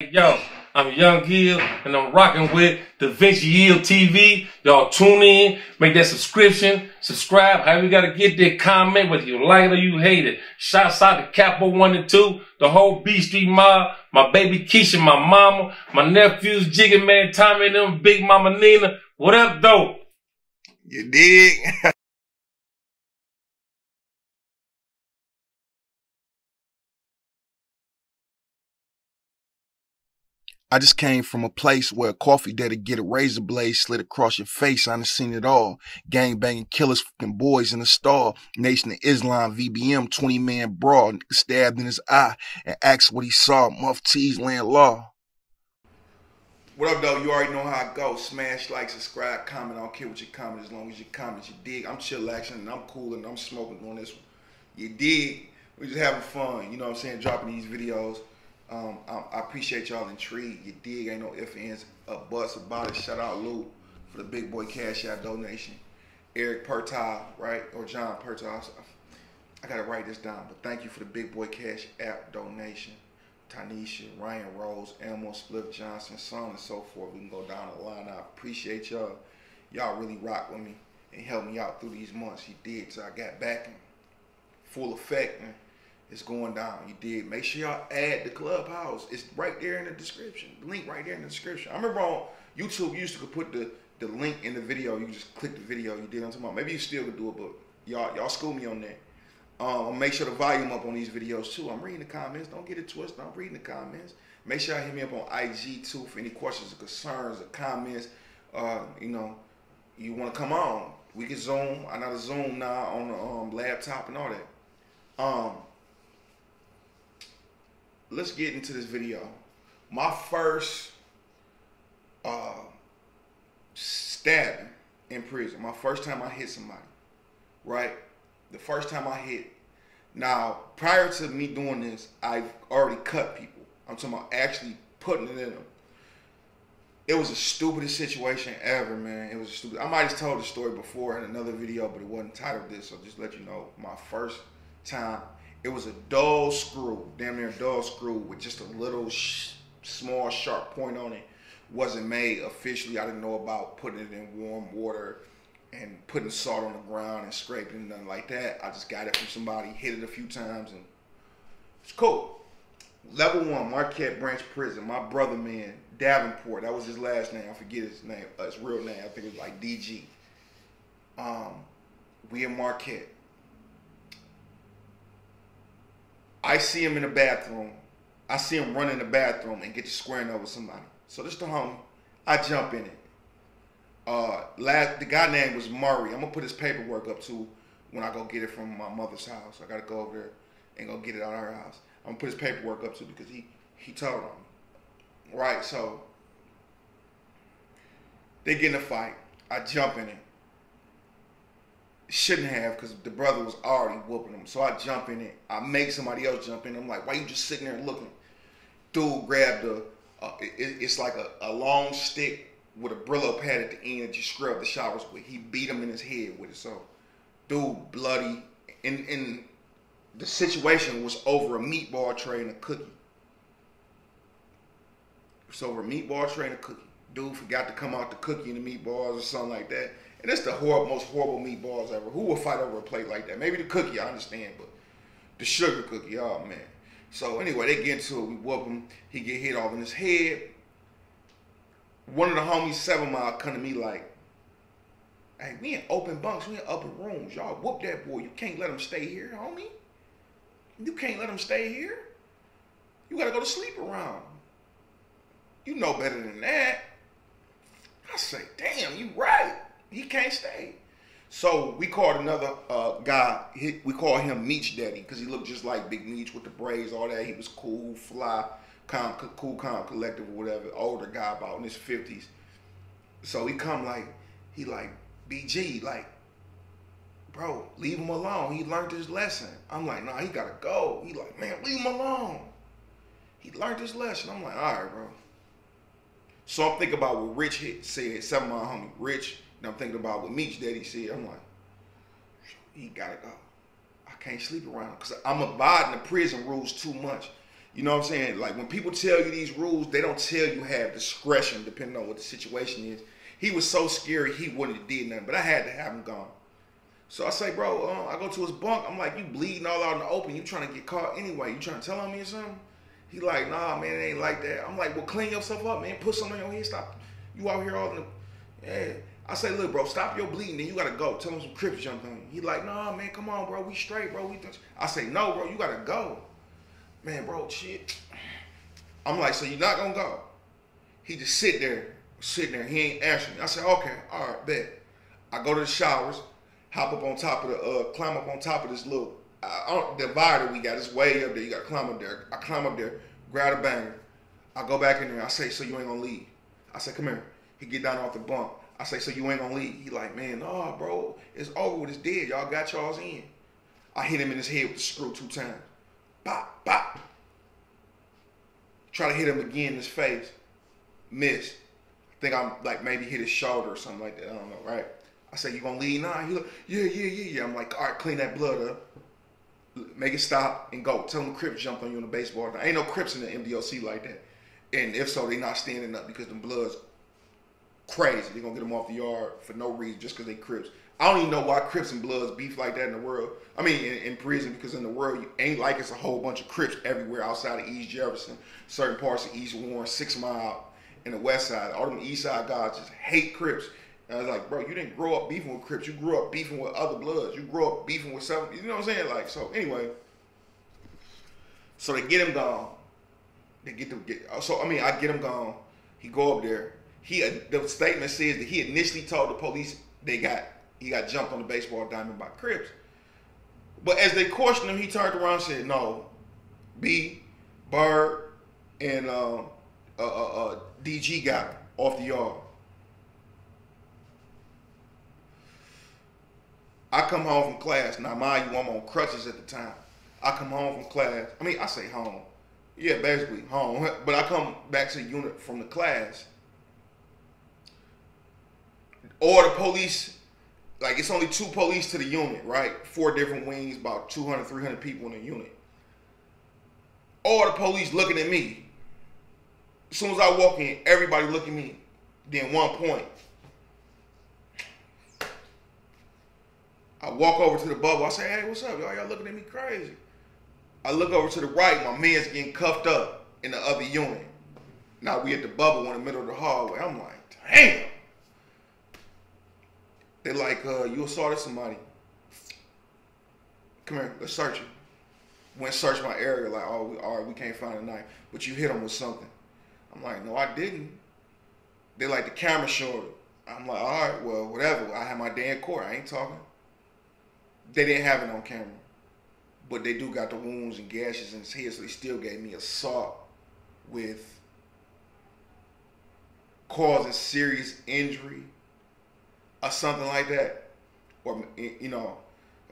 Yo, I'm Young Gil, and I'm rocking with Da Vinci Hill TV. Y'all tune in, make that subscribe. However you gotta get there, comment whether you like it or you hate it. Shouts out to Capo 1 and 2, the whole B Street mob, my baby Keisha, my mama, my nephews, Jiggy Man, Tommy, and them, Big Mama Nina. What up, though? You dig? I just came from a place where a coffee that'll get a razor blade slid across your face. I done seen it all. Gang banging killers, fucking boys in the stall. Nation of Islam, VBM, 20-man brawl. Nigga stabbed in his eye and asked what he saw. Muftis land law. What up, though? You already know how it goes. Smash, like, subscribe, comment. I don't care what you comment as long as you comment. You dig? I'm chillaxing and I'm cool and I'm smoking on this one. You dig? We just having fun. You know what I'm saying? Dropping these videos. I appreciate y'all intrigued. You dig? Ain't no ifs, ands, or buts about it. Shout out Lou for the big boy cash out donation. Eric Pertile, right? Or John Pertile. I gotta write this down, but thank you for the big boy cash app donation. Tanisha, Ryan Rose, Elmo Spliff Johnson, so on and so forth. We can go down the line. I appreciate y'all. Y'all really rock with me and help me out through these months. You did. So I got back in full effect and it's going down. You did. Make sure y'all add the Clubhouse. It's right there in the description. The link right there in the description. I remember on YouTube, you used to put the link in the video. You just click the video. You did on tomorrow. Maybe you still could do it, but y'all school me on that. I'll make sure the volume up on these videos too. I'm reading the comments. Don't get it twisted. I'm reading the comments. Make sure y'all hit me up on IG too for any questions or concerns or comments. You know, you want to come on. We can Zoom. I know the Zoom now on the laptop and all that. Let's get into this video. My first stabbing in prison. My first time I hit somebody, right? The first time I hit. Now, prior to me doing this, I've already cut people. I'm talking about actually putting it in them. It was the stupidest situation ever, man. It was stupid. I might have told the story before in another video, but it wasn't titled this, so just let you know. My first time, it was a dull screw, damn near dull screw with just a little small sharp point on it. Wasn't made officially. I didn't know about putting it in warm water and putting salt on the ground and scraping, nothing like that. I just got it from somebody, hit it a few times, and it's cool. Level 1, Marquette Branch Prison. My brother, man, Davenport, that was his last name. I forget his name, his real name. I think it was like DG. We in Marquette. I see him in the bathroom. I see him run in the bathroom and get to squaring up with somebody. So this the homie. I jump in it. The guy name was Murray. I'm gonna put his paperwork up too when I go get it from my mother's house. I gotta go over there and go get it out of her house. I'm gonna put his paperwork up too because he told on me. Right, so they get in a fight. I jump in it. Shouldn't have, because the brother was already whooping him. So I jump in it. I make somebody else jump in. I'm like, why you just sitting there looking? Dude grabbed it's like a long stick with a Brillo pad at the end that you scrub the showers with. He beat him in his head with it. So, dude, bloody. And the situation was over a meatball tray and a cookie. It's over a meatball tray and a cookie. Dude forgot to come out the cookie and the meatballs or something like that. And it's the most horrible meatballs ever. Who would fight over a plate like that? Maybe the cookie, I understand, but the sugar cookie, oh man. So anyway, they get into it. We whoop him. He get hit all in his head. One of the homies, 7 Mile, come to me like, hey, we in open bunks, we in upper rooms. Y'all whoop that boy. You can't let him stay here, homie. You can't let him stay here. You gotta go to sleep around. You know better than that. I say, damn, you right. He can't stay. So we called another guy. We called him Meech Daddy because he looked just like Big Meech with the braids, all that. He was cool, fly, cool, calm, collective, or whatever. Older guy, about in his 50s. So he come like, BG, like, bro, leave him alone. He learned his lesson. I'm like, nah, he gotta go. He like, man, leave him alone. He learned his lesson. I'm like, all right, bro. So I'm thinking about what Rich said, 7 Mile homie, Rich. And I'm thinking about what Meech Daddy said. I'm like, he gotta go. I can't sleep around him because I'm abiding the prison rules too much. You know what I'm saying? Like when people tell you these rules, they don't tell you have discretion depending on what the situation is. He was so scary he wouldn't have did nothing, but I had to have him gone. So I say, bro, I go to his bunk. I'm like, you bleeding all out in the open. You trying to get caught anyway. You trying to tell on me or something? He like, nah, man, it ain't like that. I'm like, well, clean yourself up, man. Put something on your head. Stop. You out here all in the, yeah. I say, look, bro, stop your bleeding. Then you got to go. Tell him some Crips jumped on you. He like, nah, man, come on, bro. We straight, bro. I say, no, bro, you got to go. Man, bro, shit. I'm like, so you're not going to go? He just sitting there. He ain't answering me. I said, okay, all right, bet. I go to the showers, hop up on top of the, climb up on top of this little divider we got. It's way up there. You got to climb up there. I climb up there, grab a banger. I go back in there. I say, so you ain't going to leave? I say, come here. He get down off the bunk. I say, so you ain't going to leave? He like, man, nah, bro. It's over with. It's dead. Y'all got y'all's in. I hit him in his head with the screw 2 times. Bop, bop. Try to hit him again in his face. Miss. I think I'm like maybe hit his shoulder or something like that. I don't know, right? I say, you gonna leave now? He like, yeah. I'm like, all right, clean that blood up. Make it stop and go. Tell them the Crips jumped on you in the baseball. There ain't no Crips in the MDOC like that. And if so, they not standing up because the blood's crazy. They gonna get them off the yard for no reason just because they Crips. I don't even know why Crips and Bloods beef like that in the world. I mean, in prison, because in the world, you ain't like it's a whole bunch of Crips everywhere outside of East Jefferson, certain parts of East Warren, 6 Mile, and the West Side. All them East Side guys just hate Crips. And I was like, bro, you didn't grow up beefing with Crips. You grew up beefing with other Bloods. You grew up beefing with some, you know what I'm saying? Like, so anyway, so they get him gone. I get him gone. He go up there. The statement says that he initially told the police he got jumped on the baseball diamond by Crips. But as they questioned him, he turned around and said, no, B, Bird, and DG got him off the yard. I come home from class. Now, mind you, I'm on crutches at the time. I come home from class. I mean, I say home. Yeah, basically home. But I come back to the unit from the class. Or the police, like it's only 2 police to the unit, right? 4 different wings, about 200, 300 people in the unit. Or the police looking at me. As soon as I walk in, everybody look at me. Then one point, I walk over to the bubble. I say, hey, what's up, y'all? Y'all looking at me crazy. I look over to the right. My man's getting cuffed up in the other unit. Now we at the bubble in the middle of the hallway. I'm like, damn. They're like, you assaulted somebody. Come here, let's search you. Went search my area, like, oh, all right, we can't find a knife. But you hit him with something. I'm like, no, I didn't. They like, the camera showed it. I'm like, all right, well, whatever. I have my day in court. I ain't talking. They didn't have it on camera. But they do got the wounds and gashes in his head, so they still gave me assault with causing serious injury or something like that. Or, you know,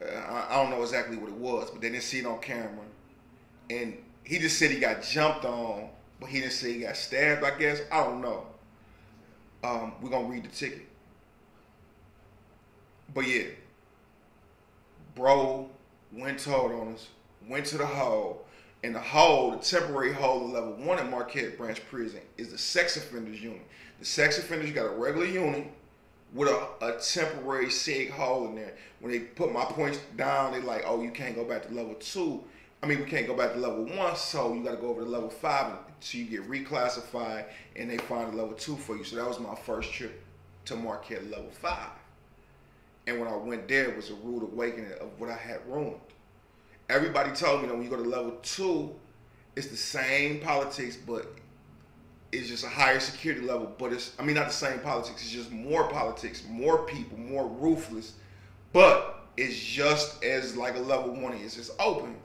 I don't know exactly what it was, but they didn't see it on camera. And he just said he got jumped on, but he didn't say he got stabbed, I guess. I don't know. We're going to read the ticket. But yeah, bro went told on us, went to the hole. And the hole, the temporary hole of level 1 at Marquette Branch Prison is the sex offenders unit. The sex offenders got a regular unit with a temporary seg hole in there. When they put my points down, they like, oh, you can't go back to level 2. I mean, we can't go back to level 1, so you got to go over to level 5 so you get reclassified, and they find a level 2 for you. So that was my first trip to Marquette level 5. And when I went there, it was a rude awakening of what I had ruined. Everybody told me that when you go to level 2, it's the same politics, but it's just a higher security level. But it's, I mean, not the same politics. It's just more politics, more people, more ruthless. But it's just as like a level 1 is. It's open.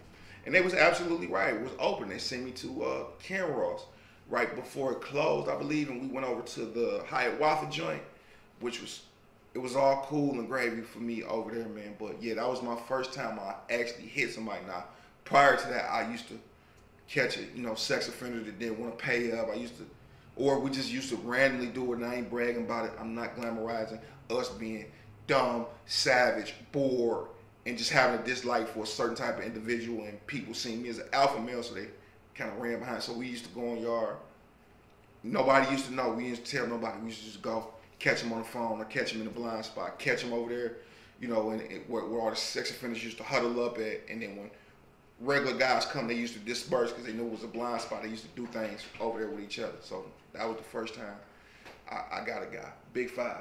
And they was absolutely right. It was open. They sent me to Kenross right before it closed, I believe. And we went over to the Hiawatha joint, which was, it was all cool and gravy for me over there, man. But yeah, that was my first time I actually hit somebody. Now, prior to that, I used to catch a, you know, sex offender that didn't want to pay up. I used to, or we just used to randomly do it, and I ain't bragging about it. I'm not glamorizing us being dumb, savage, bored, and just having a dislike for a certain type of individual, and people seeing me as an alpha male, so they kind of ran behind. So we used to go in yard. Nobody used to know. We used to tell nobody. We used to just go catch them on the phone or catch them in the blind spot, catch them over there, you know, where all the sex offenders used to huddle up at. And then when regular guys come, they used to disperse because they knew it was a blind spot. They used to do things over there with each other. So that was the first time I got a guy. Big 5.